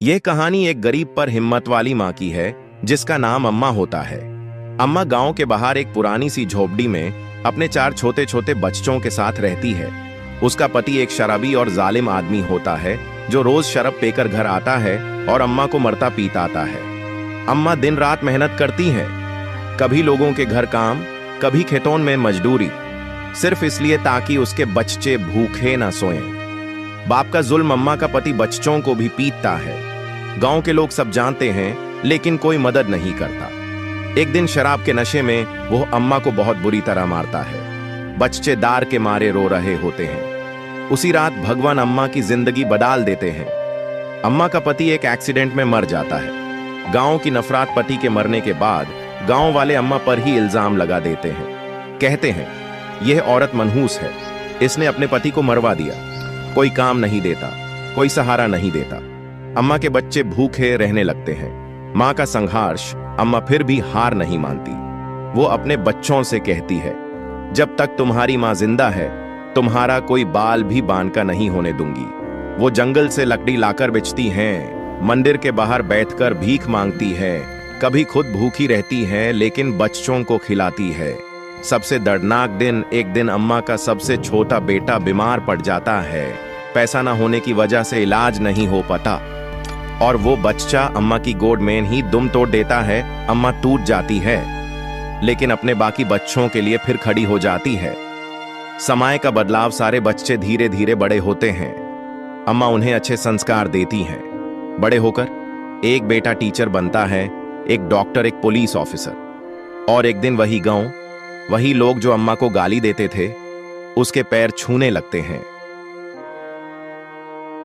यह कहानी एक गरीब पर हिम्मत वाली माँ की है जिसका नाम अम्मा होता है। अम्मा गांव के बाहर एक पुरानी सी झोपड़ी में अपने 4 छोटे छोटे बच्चों के साथ रहती है। उसका पति एक शराबी और जालिम आदमी होता है जो रोज शराब पीकर घर आता है और अम्मा को मरता पीता आता है। अम्मा दिन रात मेहनत करती हैं, कभी लोगों के घर काम, कभी खेतों में मजदूरी, सिर्फ इसलिए ताकि उसके बच्चे भूखे ना सोएं। बाप का जुल्म अम्मा का पति बच्चों को भी पीटता है। गांव के लोग सब जानते हैं लेकिन कोई मदद नहीं करता। एक दिन शराब के नशे में वो अम्मा को बहुत बुरी तरह मारता है। बच्चे दार के मारे रो रहे होते हैं। उसी रात भगवान अम्मा की जिंदगी बदल देते हैं। अम्मा का पति एक एक्सीडेंट में मर जाता है। गांव की नफरत पति के मरने के बाद गांव वाले अम्मा पर ही इल्जाम लगा देते हैं। कहते हैं यह औरत मनहूस है, इसने अपने पति को मरवा दिया। कोई काम नहीं देता, कोई सहारा नहीं देता। अम्मा के बच्चे भूखे रहने लगते हैं। माँ का संघर्ष, अम्मा फिर भी हार नहीं मानती। वो अपने बच्चों से कहती है, जब तक तुम्हारी माँ जिंदा है तुम्हारा कोई बाल भी बांध का नहीं होने दूंगी। वो जंगल से लकड़ी लाकर बेचती हैं, मंदिर के बाहर बैठकर भीख मांगती है, कभी खुद भूखी रहती है लेकिन बच्चों को खिलाती है। सबसे दर्दनाक दिन, एक दिन अम्मा का सबसे छोटा बेटा बीमार पड़ जाता है। पैसा ना होने की वजह से इलाज नहीं हो पाता और वो बच्चा अम्मा की गोद में ही दम तोड़ देता है। अम्मा टूट जाती है लेकिन अपने बाकी बच्चों के लिए फिर खड़ी हो जाती है। समय का बदलाव, सारे बच्चे धीरे धीरे बड़े होते हैं। अम्मा उन्हें अच्छे संस्कार देती हैं। बड़े होकर एक बेटा टीचर बनता है, एक डॉक्टर, एक पुलिस ऑफिसर। और एक दिन वही गांव, वही लोग जो अम्मा को गाली देते थे उसके पैर छूने लगते हैं।